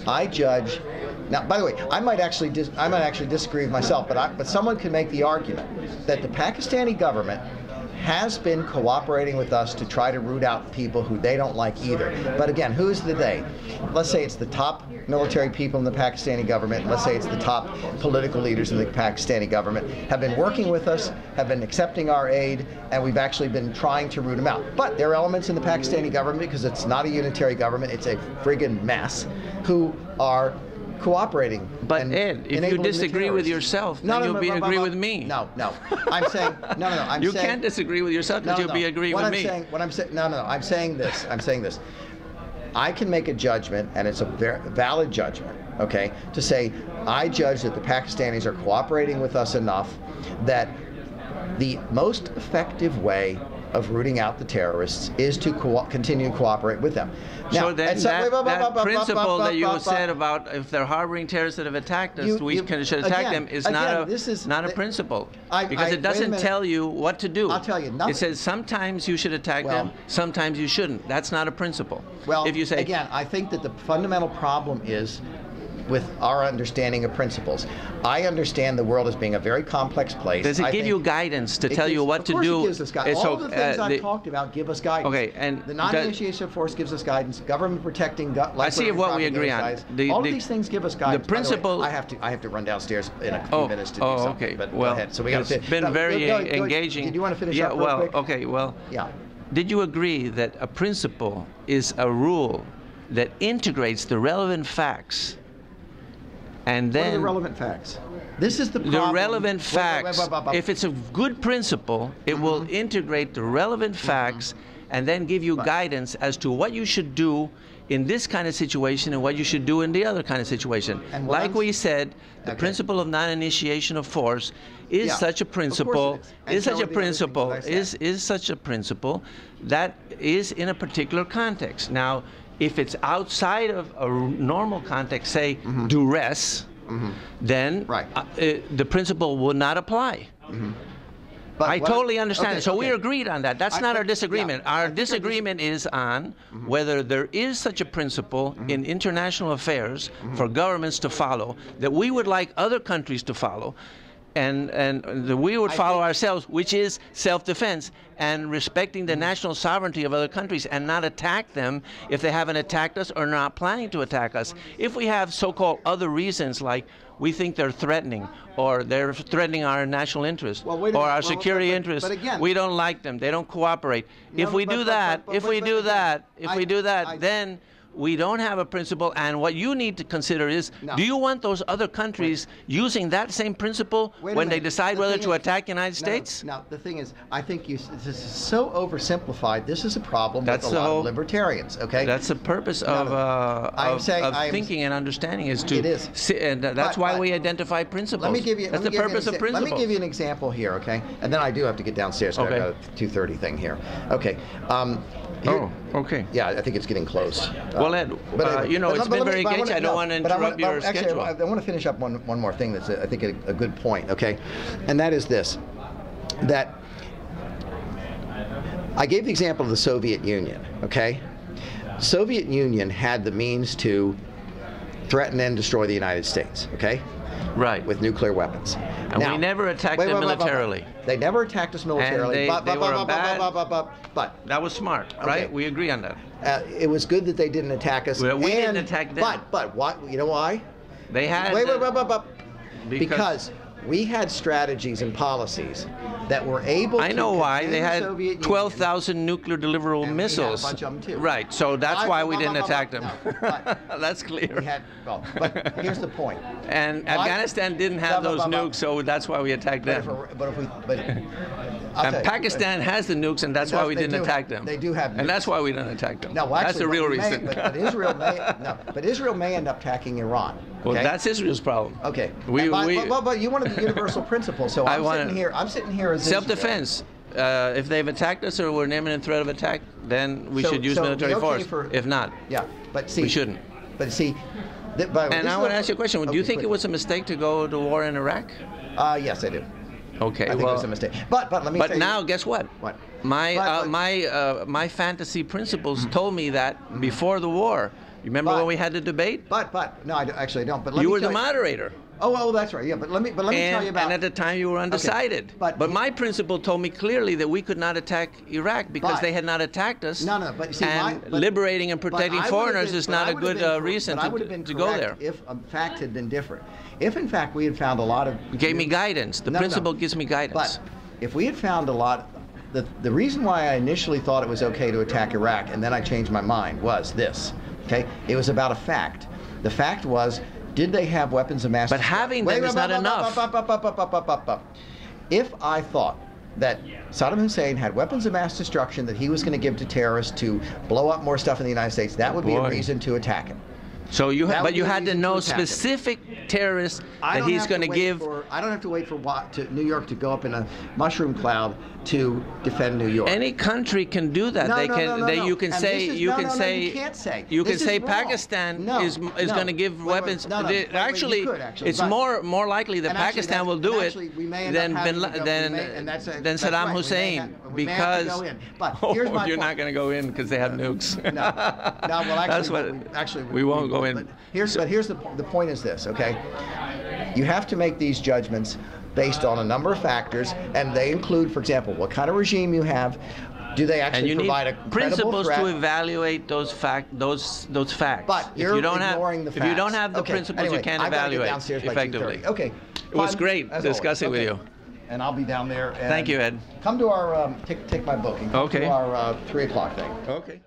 I judge. Now, by the way, I might actually disagree with myself, but someone could make the argument that the Pakistani government has been cooperating with us to try to root out people who they don't like either. But again, who's the they? Let's say it's the top military people in the Pakistani government, let's say it's the top political leaders in the Pakistani government, have been working with us, have been accepting our aid, and we've actually been trying to root them out. But there are elements in the Pakistani government, because it's not a unitary government, it's a friggin' mess, who are cooperating. But Ed, if you disagree with yourself, then you'll be agree with me. No. I'm saying you can't disagree with yourself because you'll be agreeing with me. I'm saying this. I can make a judgment, and it's a very valid judgment, okay, to say I judge that the Pakistanis are cooperating with us enough that the most effective way of rooting out the terrorists is to continue to cooperate with them. Now, so then that principle that you said about if they're harboring terrorists that have attacked us, we should attack them is not a principle. Because it doesn't tell you what to do. I'll tell you nothing. It says sometimes you should attack them, sometimes you shouldn't. That's not a principle. Well, if you say, again, I think that the fundamental problem is with our understanding of principles. I understand the world as being a very complex place. Does it give you guidance to tell you what to do? Of course it gives us guidance. All the things I've talked about give us guidance. Okay, and the non-initiation of force gives us guidance. Government protecting, I see what we agree on. All of these things give us guidance. The principle. I have to run downstairs in a few minutes to do something. Okay. But well, go ahead. So it's been very engaging. Did you want to finish up real quick? Okay. Well. Yeah. Did you agree that a principle is a rule that integrates the relevant facts? And then what are the relevant facts? This is the problem. The relevant facts, if it's a good principle, it will integrate the relevant facts and then give you guidance as to what you should do in this kind of situation and what you should do in the other kind of situation. Like we said, the principle of non-initiation of force is such a principle, is such a principle that is in a particular context. Now, if it's outside of a normal context, say duress, then the principle will not apply. But I totally understand it. So we agreed on that. That's not our disagreement. Our disagreement is on whether there is such a principle in international affairs for governments to follow that we would like other countries to follow, and that we would follow ourselves, which is self-defense and respecting the national sovereignty of other countries and not attack them if they haven't attacked us or not planning to attack us. If we have so-called other reasons, like we think they're threatening or they're threatening our national interest or our security interests, we don't like them, they don't cooperate. If we do that, then we don't have a principle, and what you need to consider is, do you want those other countries using that same principle when they decide whether to attack the United States? No, the thing is, I think this is so oversimplified. This is a problem with a lot of libertarians, okay? That's the purpose of thinking and understanding is to... It is. And that's why we identify principles. That's the purpose of principles. Let me give you an example here, okay? And then I do have to get downstairs, so I've got a 2:30 thing here. Okay. Okay. Yeah, I think it's getting close. Well, Ed, you know, it's been very engaging. I don't want to interrupt your schedule. I want to finish up one more thing that's, I think, a good point, okay? And that is this, that I gave the example of the Soviet Union, okay? Soviet Union had the means to threaten and destroy the United States, okay? Right. With nuclear weapons. And we never attacked them militarily. They never attacked us militarily. But that was smart, right? We agree on that. It was good that they didn't attack us. Well, we didn't attack them. But what? You know why? They had. Because we had strategies and policies that were able to. I know why. They had 12,000 nuclear deliverable missiles. We had a bunch of them too. Right. So that's why we didn't attack them. That's clear. But here's the point. And Afghanistan didn't have those nukes, so that's why we attacked them. And Pakistan has the nukes, and that's why we didn't attack them. They do have nukes. And that's why we didn't attack them. No, well, that's the real reason. But Israel may end up attacking Iran. Well, that's Israel's problem. Okay. But you wanted the universal principle, so I'm sitting here as self-defense. If they've attacked us or we're in imminent threat of attack, then we should use military force. If not, but see, we shouldn't. But see, and I want to ask you a question. Do you think it was a mistake to go to war in Iraq? Yes, I do. Okay, I think it was a mistake. But let me. But now, guess what? What? My fantasy principles told me that before the war, You remember when we had the debate? But no, actually I don't. But let you me were tell the moderator. Oh, that's right. Yeah, but let me tell you about. And at the time you were undecided. Okay, but my principal told me clearly that we could not attack Iraq because they had not attacked us. No. But see, liberating and protecting foreigners is not a good reason to go there. If a fact had been different, if in fact we had found a lot of. You gave me guidance. The principal gives me guidance. But if we had found a lot. The reason why I initially thought it was okay to attack Iraq and then I changed my mind was this. Okay, it was about a fact. The fact was, did they have weapons of mass destruction? But having them is not enough. If I thought that Saddam Hussein had weapons of mass destruction that he was going to give to terrorists to blow up more stuff in the United States, that would be a reason to attack him. So you had to know specific terrorists that he's going to give. I don't have to wait for New York to go up in a mushroom cloud to defend New York. Any country can do that. You can say Pakistan is going to give weapons. Actually, it's more likely that Pakistan will do it than Saddam Hussein, because you're not going to go in because they have nukes. We won't go in. But here's the point is this, okay? You have to make these judgments based on a number of factors, and they include, for example, what kind of regime you have. Do they actually provide a credible principles threat? to evaluate those facts? But if you don't have the principles, you can't evaluate effectively. Okay. It was great discussing with you. And I'll be down there. And thank you, Ed. Come to our take my booking. Come to our 3 o'clock thing. Okay.